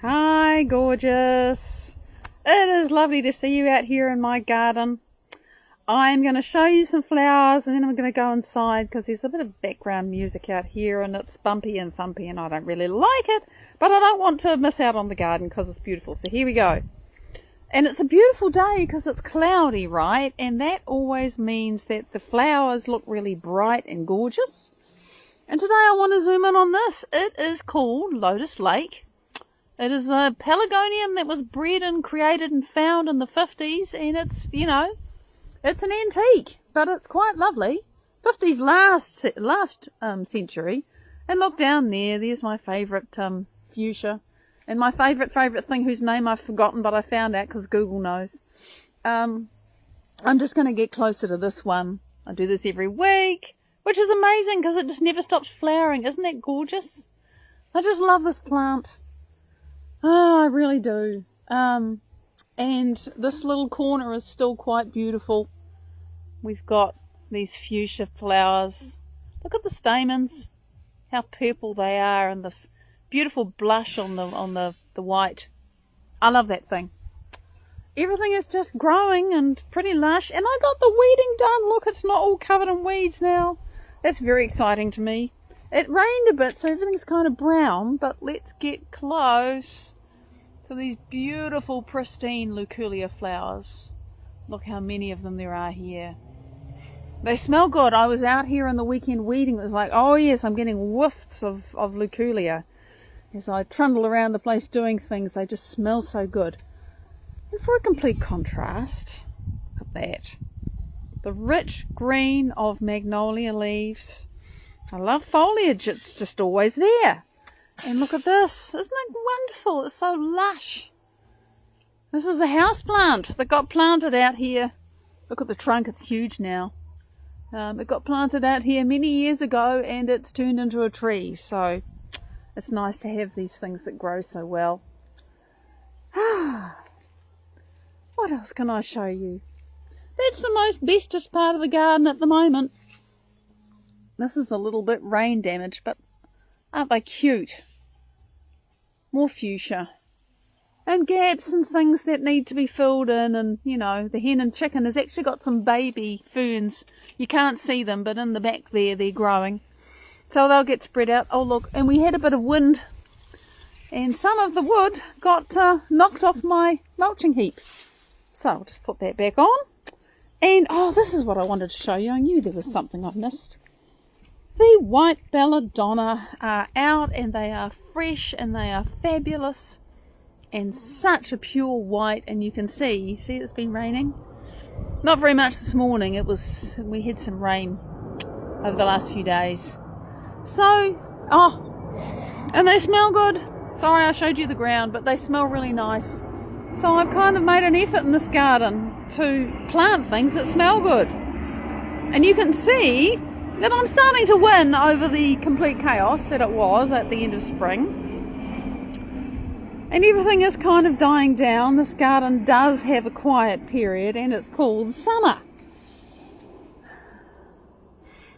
Hi, gorgeous. It is lovely to see you out here in my garden. I'm going to show you some flowers and then I'm going to go inside because there's a bit of background music out here and it's bumpy and thumpy and I don't really like it, but I don't want to miss out on the garden because it's beautiful. So here we go. And it's a beautiful day because it's cloudy, right? And that always means that the flowers look really bright and gorgeous. And today I want to zoom in on this. It is called Lotus Lake. It is a pelargonium that was bred and created and found in the 50s, and it's, it's an antique, but it's quite lovely. 50s last century. And look down there, there's my favourite fuchsia. And my favourite thing whose name I've forgotten, but I found out because Google knows. I'm just going to get closer to this one. I do this every week, which is amazing because it just never stops flowering. Isn't that gorgeous? I just love this plant. Oh, I really do. And this little corner is still quite beautiful. We've got these fuchsia flowers. Look at the stamens, how purple they are, and this beautiful blush on the white. I love that thing. Everything is just growing and pretty lush. And I got the weeding done. Look, it's not all covered in weeds now. That's very exciting to me. It rained a bit, so everything's kind of brown, but let's get close to these beautiful, pristine Luculia flowers. Look how many of them there are here. They smell good. I was out here on the weekend weeding. It was like, oh yes, I'm getting whiffs of Luculia. As I trundle around the place doing things, they just smell so good. And for a complete contrast, look at that. The rich green of magnolia leaves. I love foliage, it's just always there. And look at this, isn't it wonderful? It's so lush. This is a house plant that got planted out here. Look at the trunk, it's huge now. It got planted out here many years ago and it's turned into a tree. So it's nice to have these things that grow so well. What else can I show you? That's the most bestest part of the garden at the moment. This is a little bit rain damaged, but aren't they cute? More fuchsia. And gaps and things that need to be filled in. And, the hen and chicken has actually got some baby ferns. You can't see them, but in the back there, they're growing. So they'll get spread out. Oh, look, and we had a bit of wind. And some of the wood got knocked off my mulching heap. So I'll just put that back on. And, this is what I wanted to show you. I knew there was something I missed. The white belladonna are out and they are fresh and they are fabulous and such a pure white, and you can see it's been raining. Not very much this morning, we had some rain over the last few days. So, and they smell good. Sorry I showed you the ground, but they smell really nice. So I've kind of made an effort in this garden to plant things that smell good. And you can see that I'm starting to win over the complete chaos that it was at the end of spring. And everything is kind of dying down. This garden does have a quiet period and it's called summer.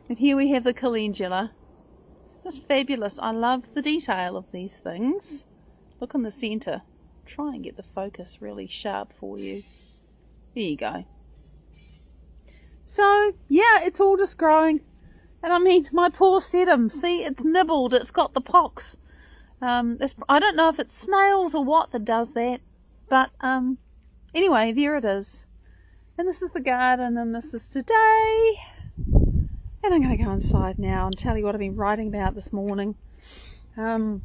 And here we have the calendula. It's just fabulous. I love the detail of these things. Look in the centre. Try and get the focus really sharp for you. There you go. So, yeah, it's all just growing. And I mean, my poor sedum, see, it's nibbled, it's got the pox. I don't know if it's snails or what that does that, but anyway, there it is. And this is the garden, and this is today. And I'm going to go inside now and tell you what I've been writing about this morning. I've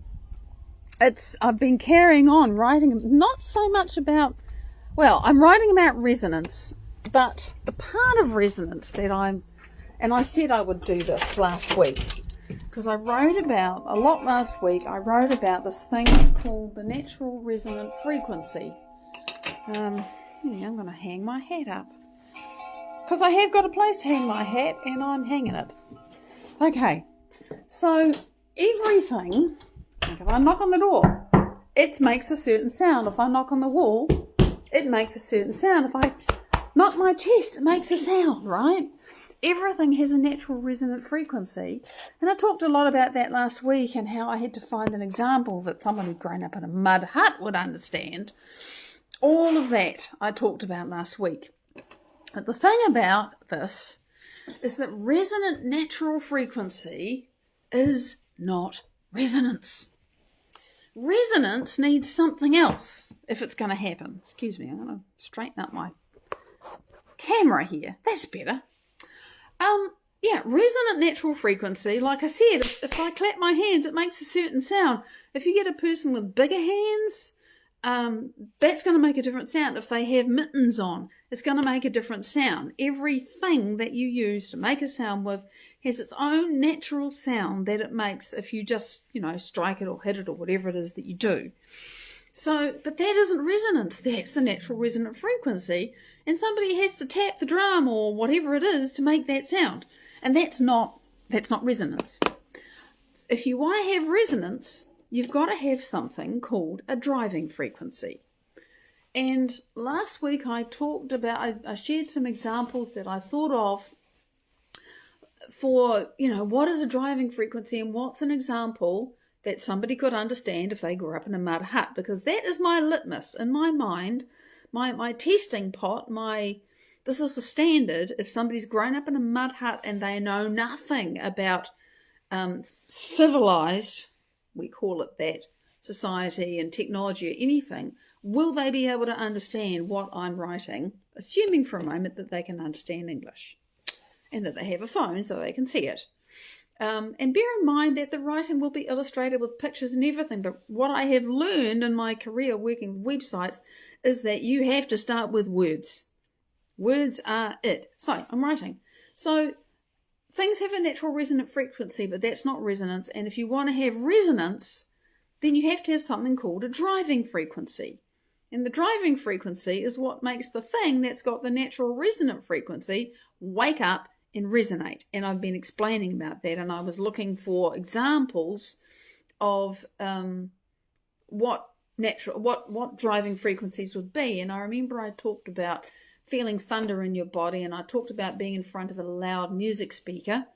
been carrying on writing, not so much about, I'm writing about resonance, but the part of resonance that and I said I would do this last week because I wrote about a lot last week. I wrote about this thing called the natural resonant frequency. I'm going to hang my hat up because I have got a place to hang my hat and I'm hanging it. Okay, so everything, if I knock on the door, it makes a certain sound. If I knock on the wall, it makes a certain sound. If I knock my chest, it makes a sound, right? everything has a natural resonant frequency. And I talked a lot about that last week and how I had to find an example that someone who'd grown up in a mud hut would understand. All of that I talked about last week. But the thing about this is that resonant natural frequency is not resonance. Resonance needs something else if it's going to happen. Excuse me, I'm going to straighten up my camera here. That's better. Resonant natural frequency, like I said, if I clap my hands, it makes a certain sound. If you get a person with bigger hands, that's going to make a different sound. If they have mittens on, it's going to make a different sound. Everything that you use to make a sound with has its own natural sound that it makes if you just, strike it or hit it or whatever it is that you do. So, but that isn't resonance. That's the natural resonant frequency. And somebody has to tap the drum or whatever it is to make that sound. And that's not resonance. If you want to have resonance, you've got to have something called a driving frequency. And last week I shared some examples that I thought of for, what is a driving frequency and what's an example that somebody could understand if they grew up in a mud hut, because that is my litmus in my mind, my testing pot, this is the standard. If somebody's grown up in a mud hut and they know nothing about civilized, we call it that, society and technology or anything, will they be able to understand what I'm writing, assuming for a moment that they can understand English and that they have a phone so they can see it. And bear in mind that the writing will be illustrated with pictures and everything, but what I have learned in my career working with websites is that you have to start with words. Words are it. So, I'm writing. So, things have a natural resonant frequency, but that's not resonance. And if you want to have resonance, then you have to have something called a driving frequency. And the driving frequency is what makes the thing that's got the natural resonant frequency wake up and resonate. And I've been explaining about that, and I was looking for examples of what driving frequencies would be. And I remember I talked about feeling thunder in your body, and I talked about being in front of a loud music speaker,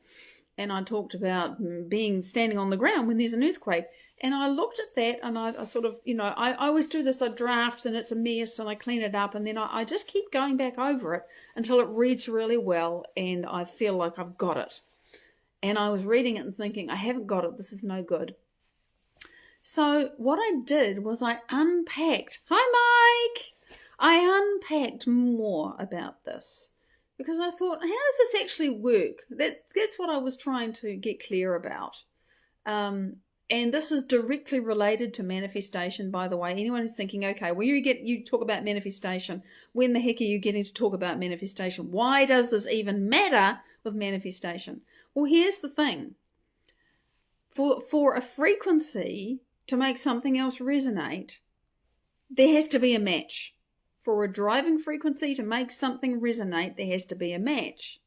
and I talked about standing on the ground when there's an earthquake. And I looked at that, and I sort of, I always do this, I draft and it's a mess and I clean it up, and then I just keep going back over it until it reads really well and I feel like I've got it. And I was reading it and thinking, I haven't got it, this is no good. So what I did was I unpacked. Hi, Mike! I unpacked more about this because I thought, how does this actually work? That's what I was trying to get clear about. And this is directly related to manifestation, by the way. Anyone who's thinking, okay, when you talk about manifestation, when the heck are you getting to talk about manifestation? Why does this even matter with manifestation? Well, here's the thing. For a frequency to make something else resonate, there has to be a match. For a driving frequency to make something resonate, there has to be a match.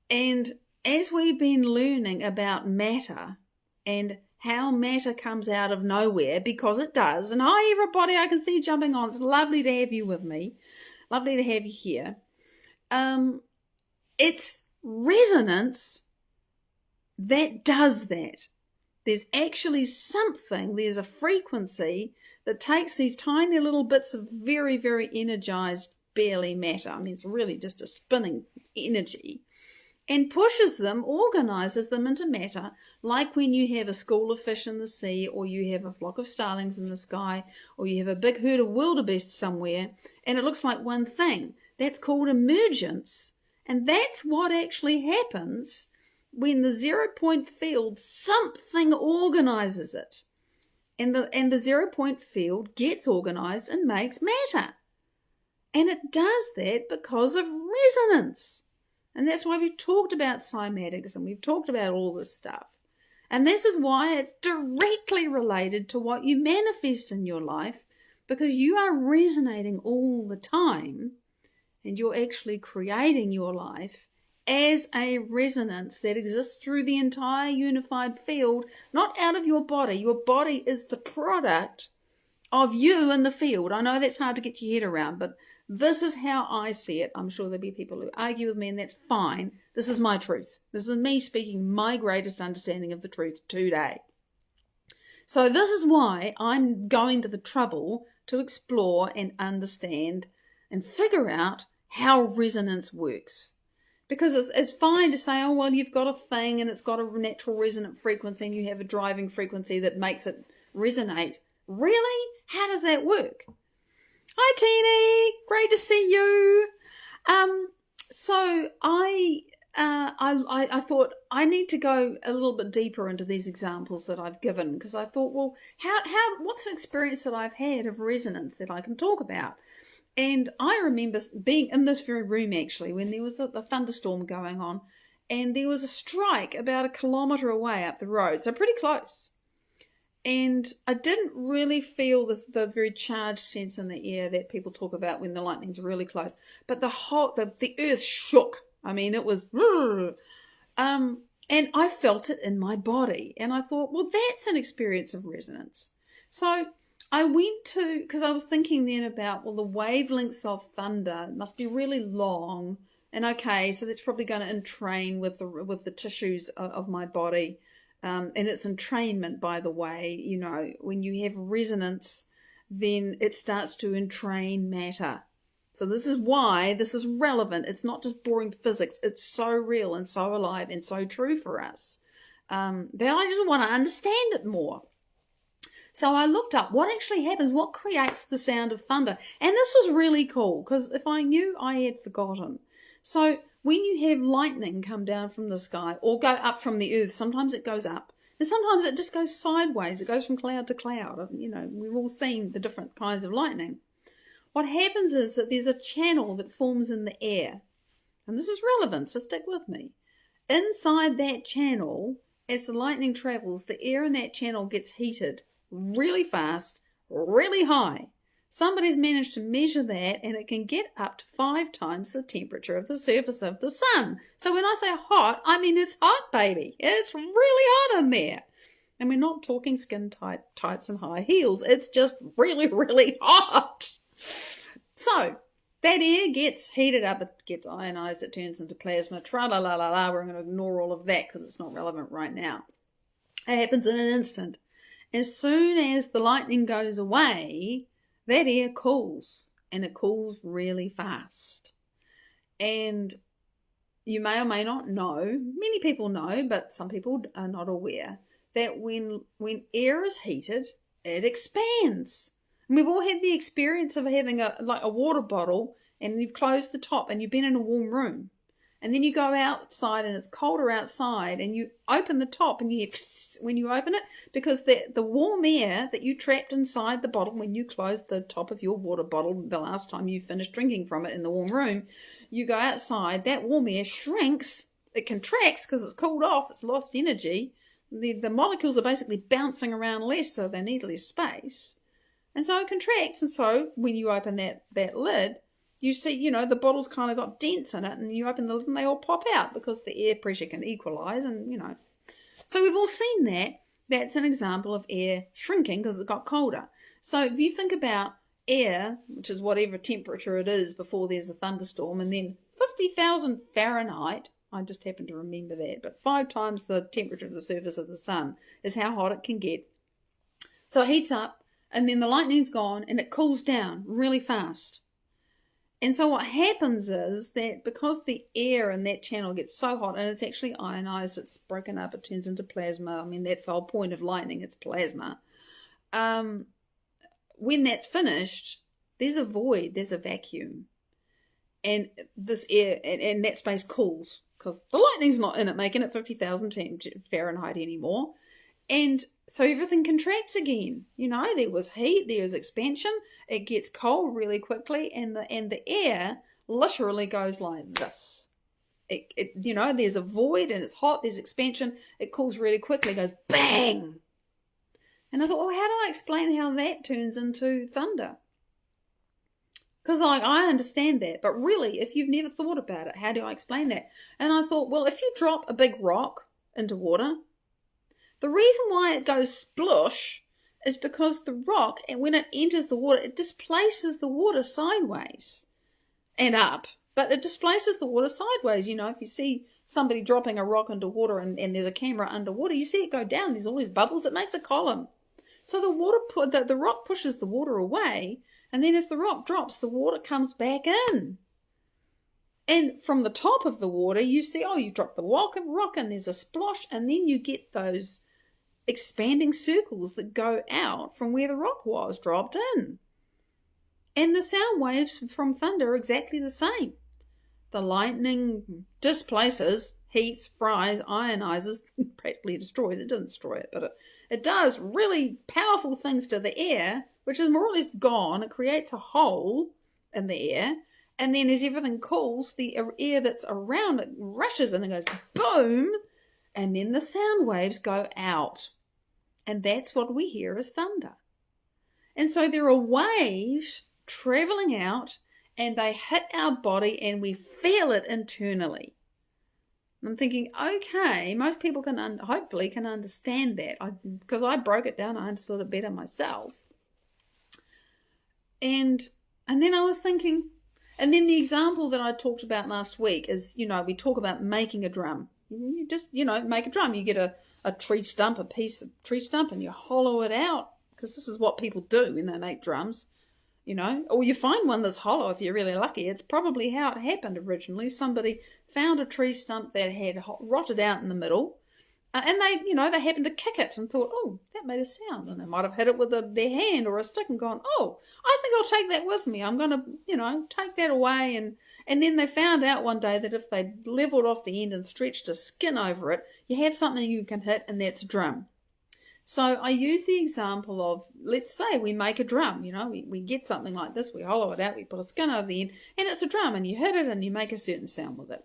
And as we've been learning about matter and how matter comes out of nowhere, because it does, and hi everybody, I can see you jumping on, it's lovely to have you with me, lovely to have you here. It's resonance that does that. There's actually something, there's a frequency that takes these tiny little bits of very, very energized, barely matter, I mean it's really just a spinning energy, and pushes them, organizes them into matter, like when you have a school of fish in the sea, or you have a flock of starlings in the sky, or you have a big herd of wildebeest somewhere, and it looks like one thing. That's called emergence, and that's what actually happens when the 0 point field, something organizes it. And the 0 point field gets organized and makes matter. And it does that because of resonance. And that's why we've talked about cymatics and we've talked about all this stuff. And this is why it's directly related to what you manifest in your life, because you are resonating all the time and you're actually creating your life as a resonance that exists through the entire unified field, not out of your body. Your body is the product of you in the field. I know that's hard to get your head around, but this is how I see it. I'm sure there'll be people who argue with me, and that's fine. This is my truth. This is me speaking my greatest understanding of the truth today. So this is why I'm going to the trouble to explore and understand and figure out how resonance works. Because it's fine to say, oh, well, you've got a thing and it's got a natural resonant frequency and you have a driving frequency that makes it resonate. Really? How does that work? Hi, Teeny. Great to see you. So I thought I need to go a little bit deeper into these examples that I've given, because I thought, well, what's an experience that I've had of resonance that I can talk about? And I remember being in this very room, actually, when there was the thunderstorm going on, and there was a strike about 1 kilometre away up the road, so pretty close. And I didn't really feel the very charged sense in the air that people talk about when the lightning's really close. But the earth shook. I mean, it was... and I felt it in my body. And I thought, well, that's an experience of resonance. So I went to, because I was thinking then about, well, the wavelengths of thunder must be really long, and okay, so that's probably going to entrain with the tissues of my body, and it's entrainment, by the way. You know, when you have resonance, then it starts to entrain matter. So this is why this is relevant. It's not just boring physics. It's so real and so alive and so true for us that I just want to understand it more. So I looked up what actually happens, what creates the sound of thunder. And this was really cool, because if I knew, I had forgotten. So when you have lightning come down from the sky or go up from the earth, sometimes it goes up and sometimes it just goes sideways. It goes from cloud to cloud. You know, we've all seen the different kinds of lightning. What happens is that there's a channel that forms in the air. And this is relevant, so stick with me. Inside that channel, as the lightning travels, the air in that channel gets heated really fast, really high. Somebody's managed to measure that, and it can get up to 5 times the temperature of the surface of the sun. So when I say hot, I mean it's hot, baby. It's really hot in there. And we're not talking skin tights and high heels. It's just really, really hot. So that air gets heated up, it gets ionized, it turns into plasma, tra-la-la-la-la. We're going to ignore all of that because it's not relevant right now. It happens in an instant. As soon as the lightning goes away, that air cools, and it cools really fast. And you may or may not know, many people know, but some people are not aware, that when air is heated, it expands. And we've all had the experience of having a water bottle, and you've closed the top and you've been in a warm room. And then you go outside and it's colder outside, and you open the top and you hear when you open it, because the warm air that you trapped inside the bottle when you closed the top of your water bottle the last time you finished drinking from it in the warm room, you go outside, that warm air shrinks, it contracts because it's cooled off, it's lost energy. The molecules are basically bouncing around less, so they need less space. And so it contracts, and so when you open that lid, you see, you know, the bottle's kind of got dents in it, and you open the lid and they all pop out because the air pressure can equalize, and, you know. So we've all seen that. That's an example of air shrinking because it got colder. So if you think about air, which is whatever temperature it is before there's a thunderstorm, and then 50,000 Fahrenheit, I just happen to remember that, but 5 times the temperature of the surface of the sun is how hot it can get. So it heats up, and then the lightning's gone, and it cools down really fast. And so what happens is that because the air in that channel gets so hot, and it's actually ionized, it's broken up, it turns into plasma. I mean, that's the whole point of lightning, it's plasma. When that's finished, there's a void, there's a vacuum. And this air, and that space cools, because the lightning's not in it, making it 50,000 Fahrenheit anymore. And so everything contracts again. You know, there was heat, there was expansion. It gets cold really quickly, and the air literally goes like this. You know, there's a void and it's hot, there's expansion. It cools really quickly, it goes bang. And I thought, well, how do I explain how that turns into thunder? Because I understand that, but really, if you've never thought about it, how do I explain that? And I thought, well, if you drop a big rock into water, the reason why it goes splosh is because the rock, and when it enters the water, it displaces the water sideways and up, but it displaces the water sideways. You know, if you see somebody dropping a rock into water and there's a camera underwater, you see it go down. There's all these bubbles. It makes a column. So the rock pushes the water away, and then as the rock drops, the water comes back in. And from the top of the water, you see, you drop the rock and there's a splosh, and then you get those expanding circles that go out from where the rock was dropped in. And the sound waves from thunder are exactly the same. The lightning displaces, heats, fries, ionizes, practically destroys. It doesn't destroy it, but it does really powerful things to the air, which is more or less gone. It creates a hole in the air, and then as everything cools, the air that's around it rushes and it goes boom, and then the sound waves go out. And that's what we hear as thunder. And so there are waves traveling out, and they hit our body and we feel it internally. I'm thinking, okay, most people can hopefully can understand that, because I broke it down. I understood it better myself. And then I was thinking, and then the example that I talked about last week is, we talk about making a drum. You just, make a drum. You get a tree stump, a piece of tree stump, and you hollow it out, because this is what people do when they make drums. Or you find one that's hollow if you're really lucky. It's probably how it happened originally. Somebody found a tree stump that had rotted out in the middle, and they happened to kick it and thought, oh, that made a sound. And they might have hit it with their hand or a stick and gone, oh, I think I'll take that with me. I'm going to, take that away. And then they found out one day that if they leveled off the end and stretched a skin over it, you have something you can hit, and that's a drum. So I use the example of, let's say we make a drum, we get something like this, we hollow it out, we put a skin over the end, and it's a drum, and you hit it and you make a certain sound with it.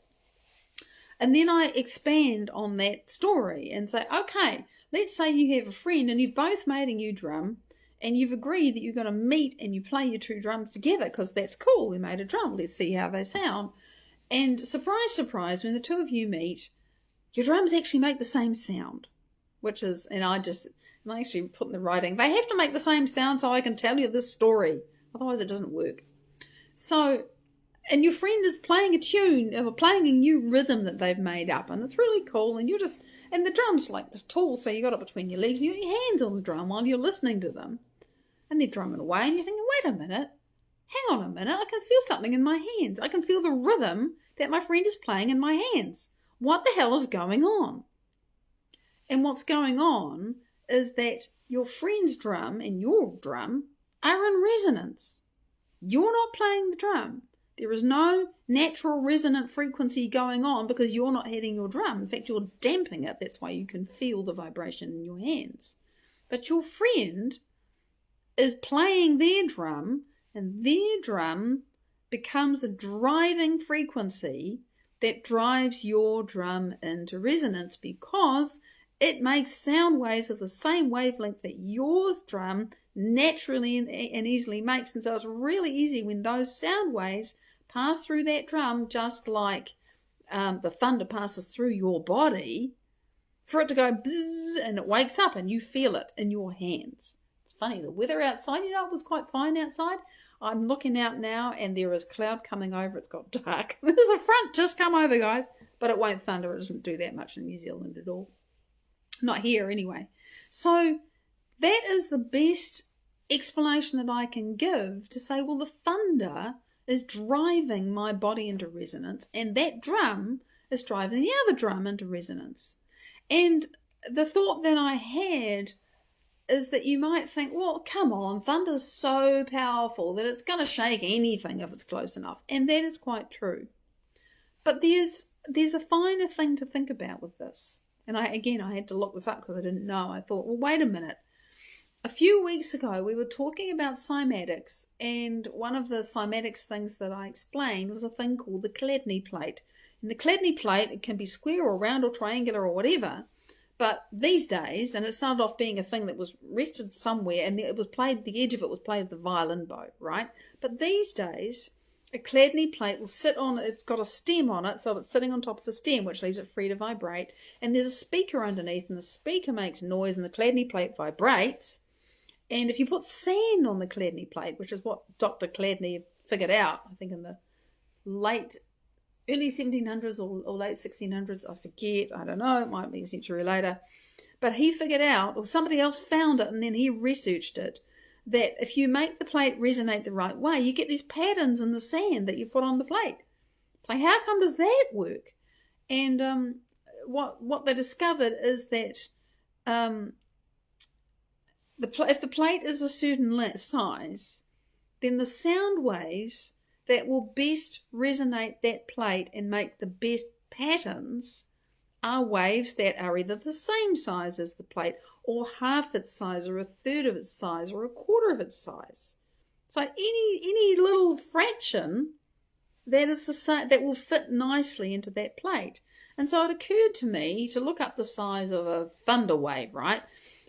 And then I expand on that story and say, okay, let's say you have a friend and you've both made a new drum, and you've agreed that you're going to meet and you play your two drums together, because that's cool, we made a drum, let's see how they sound. And surprise, surprise, when the two of you meet, your drums actually make the same sound. Which is, and I actually put in the writing, they have to make the same sound so I can tell you this story. Otherwise it doesn't work. So, and your friend is playing a tune, or playing a new rhythm that they've made up, and it's really cool, and and the drum's like this tool, so you got it between your legs, and you got your hands on the drum while you're listening to them. And they're drumming away, and you're thinking, wait a minute, hang on a minute, I can feel something in my hands. I can feel the rhythm that my friend is playing in my hands. What the hell is going on? And what's going on is that your friend's drum and your drum are in resonance. You're not playing the drum. There is no natural resonant frequency going on because you're not hitting your drum. In fact, you're damping it. That's why you can feel the vibration in your hands. But your friend is playing their drum, and their drum becomes a driving frequency that drives your drum into resonance, because it makes sound waves of the same wavelength that yours drum naturally and easily makes. And so it's really easy when those sound waves pass through that drum, just like the thunder passes through your body, for it to go bzzz, and it wakes up and you feel it in your hands. It's funny, the weather outside, it was quite fine outside. I'm looking out now and there is cloud coming over. It's got dark. There's a front just come over, guys, but it won't thunder. It doesn't do that much in New Zealand at all. Not here anyway. So that is the best explanation that I can give to say, well, the thunder is driving my body into resonance, and that drum is driving the other drum into resonance. And the thought that I had is that you might think, well, come on, thunder's so powerful that it's going to shake anything if it's close enough. And that is quite true. But there's a finer thing to think about with this. And I had to look this up because I didn't know. I thought, well, wait a minute. A few weeks ago, we were talking about cymatics, and one of the cymatics things that I explained was a thing called the Chladni plate. And the Chladni plate, it can be square or round or triangular or whatever, but these days, and it started off being a thing that was rested somewhere, and it was played, the edge of it was played with the violin bow, right? But these days, a Chladni plate will sit on, it's got a stem on it, so it's sitting on top of a stem, which leaves it free to vibrate, and there's a speaker underneath, and the speaker makes noise, and the Chladni plate vibrates, And if you put sand on the Chladni plate, which is what Dr. Chladni figured out, I think in the early 1700s or late 1600s, I forget, I don't know, it might be a century later. But he figured out, or somebody else found it, and then he researched it, that if you make the plate resonate the right way, you get these patterns in the sand that you put on the plate. It's like, how come does that work? And what they discovered is that if the plate is a certain size, then the sound waves that will best resonate that plate and make the best patterns are waves that are either the same size as the plate, or half its size, or a third of its size, or a quarter of its size. So any little fraction that is the same, that will fit nicely into that plate. And so it occurred to me to look up the size of a thunder wave, right?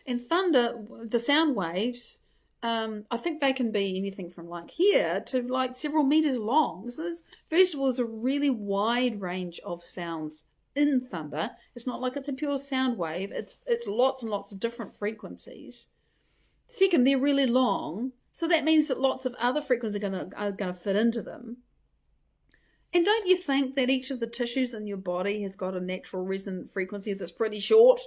And thunder, the sound waves, I think they can be anything from like here to like several meters long. So first of all, there's a really wide range of sounds in thunder. It's not like it's a pure sound wave. It's lots and lots of different frequencies. Second, they're really long, so that means that lots of other frequencies are gonna fit into them. And don't you think that each of the tissues in your body has got a natural resonant frequency that's pretty short?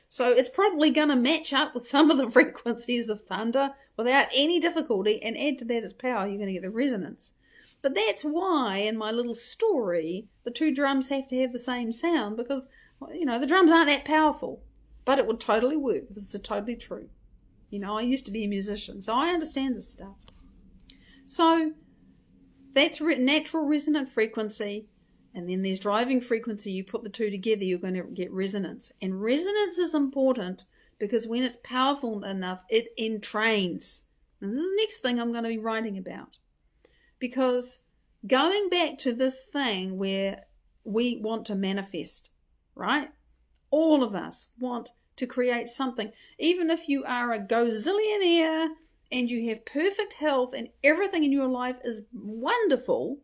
So it's probably going to match up with some of the frequencies of thunder without any difficulty, and add to that its power, you're going to get the resonance. But that's why in my little story, the two drums have to have the same sound, because, you know, the drums aren't that powerful, but it would totally work. This is totally true. You know, I used to be a musician, so I understand this stuff. So that's natural resonant frequency. And then there's driving frequency. You put the two together, you're going to get resonance. And resonance is important because when it's powerful enough, it entrains. And this is the next thing I'm going to be writing about. Because going back to this thing where we want to manifest, right? All of us want to create something. Even if you are a gazillionaire and you have perfect health and everything in your life is wonderful,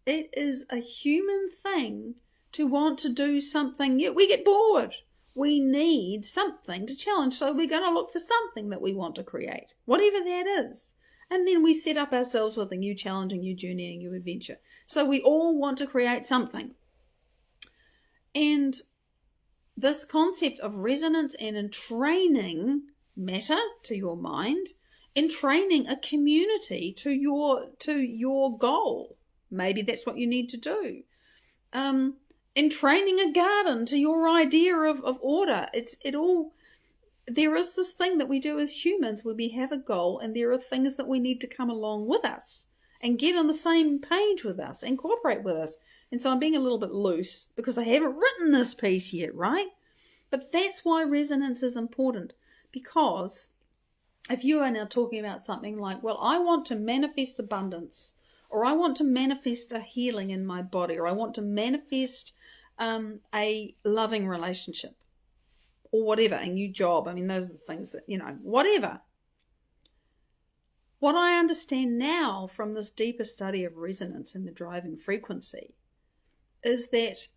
it is a human thing to want to do something new. We get bored. We need something to challenge. So we're going to look for something that we want to create, whatever that is. And then we set up ourselves with a new challenge, a new journey, a new adventure. So we all want to create something. And this concept of resonance and entraining matter to your mind, entraining a community to your goal. Maybe that's what you need to do. Entraining a garden to your idea of order. There is this thing that we do as humans where we have a goal, and there are things that we need to come along with us and get on the same page with us and cooperate with us. And so I'm being a little bit loose because I haven't written this piece yet, right? But that's why resonance is important, because if you are now talking about something like, well, I want to manifest abundance, or I want to manifest a healing in my body, or I want to manifest a loving relationship, or whatever, a new job. I mean, those are the things that, you know, whatever. What I understand now from this deeper study of resonance and the driving frequency is that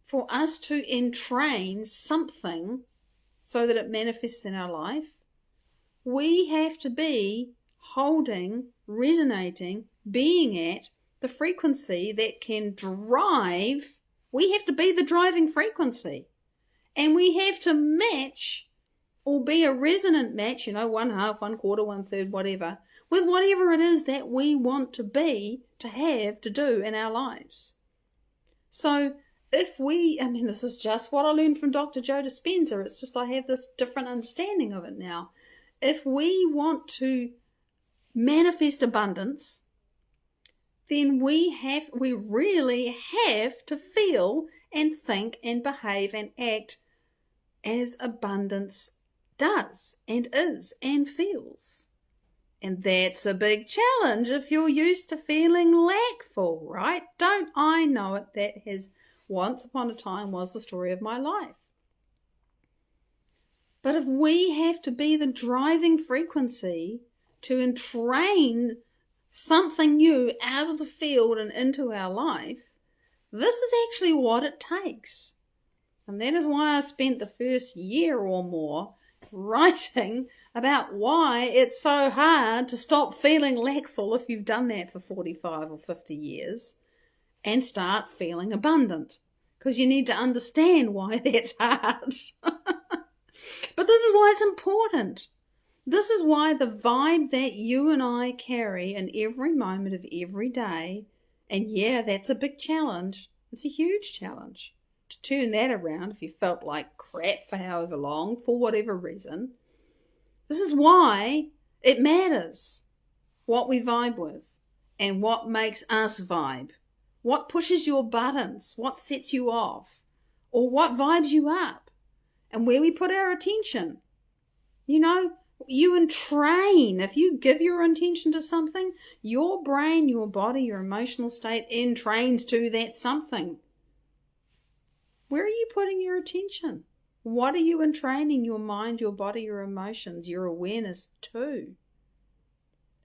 for us to entrain something so that it manifests in our life, we have to be holding, resonating, being at the frequency that can drive. We have to be the driving frequency. And we have to match, or be a resonant match, you know, 1/2, 1/4, 1/3, whatever, with whatever it is that we want to be, to have, to do in our lives. So this is just what I learned from Dr. Joe Dispenza. It's just I have this different understanding of it now. If we want to manifest abundance, then we really have to feel and think and behave and act as abundance does and is and feels. And that's a big challenge if you're used to feeling lackful, right? Don't I know it? That has once upon a time was the story of my life. But if we have to be the driving frequency to entrain something new out of the field and into our life, this is actually what it takes. And that is why I spent the first year or more writing about why it's so hard to stop feeling lackful if you've done that for 45 or 50 years and start feeling abundant. Because you need to understand why that's hard. But this is why it's important. This is why the vibe that you and I carry in every moment of every day, and yeah, that's a big challenge. It's a huge challenge to turn that around if you felt like crap for however long, for whatever reason. This is why it matters what we vibe with and what makes us vibe. What pushes your buttons, what sets you off, or what vibes you up, and where we put our attention. You know, you entrain. If you give your attention to something, your brain, your body, your emotional state entrains to that something. Where are you putting your attention? What are you entraining your mind, your body, your emotions, your awareness to?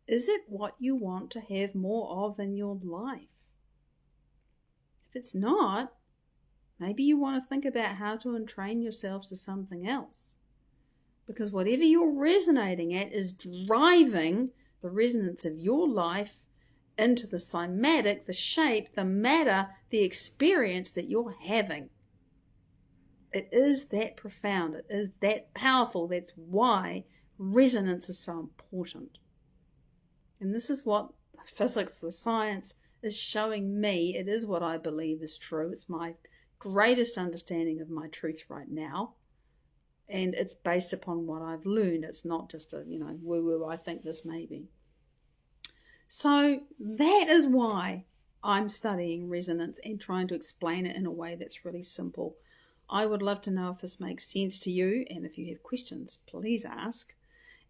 Is it what you want to have more of in your life? If it's not, maybe you want to think about how to entrain yourself to something else. Because whatever you're resonating at is driving the resonance of your life into the cymatic, the shape, the matter, the experience that you're having. It is that profound. It is that powerful. That's why resonance is so important. And this is what the physics, the science is showing me. It is what I believe is true. It's my greatest understanding of my truth right now. And it's based upon what I've learned. It's not just a, woo-woo, I think this may be. So that is why I'm studying resonance and trying to explain it in a way that's really simple. I would love to know if this makes sense to you, and if you have questions, please ask.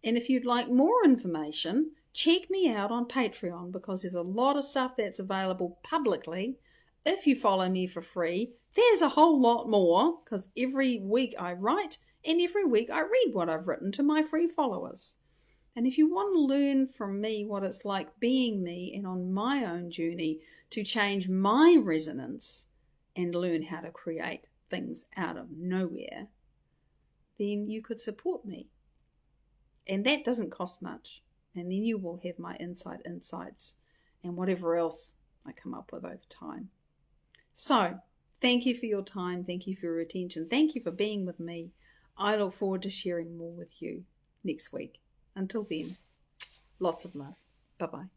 And if you'd like more information, check me out on Patreon, because there's a lot of stuff that's available publicly. If you follow me for free, there's a whole lot more, because every week I write and every week I read what I've written to my free followers. And if you want to learn from me what it's like being me and on my own journey to change my resonance and learn how to create things out of nowhere, then you could support me. And that doesn't cost much. And then you will have my insights and whatever else I come up with over time. So, thank you for your time. Thank you for your attention. Thank you for being with me. I look forward to sharing more with you next week. Until then, lots of love. Bye-bye.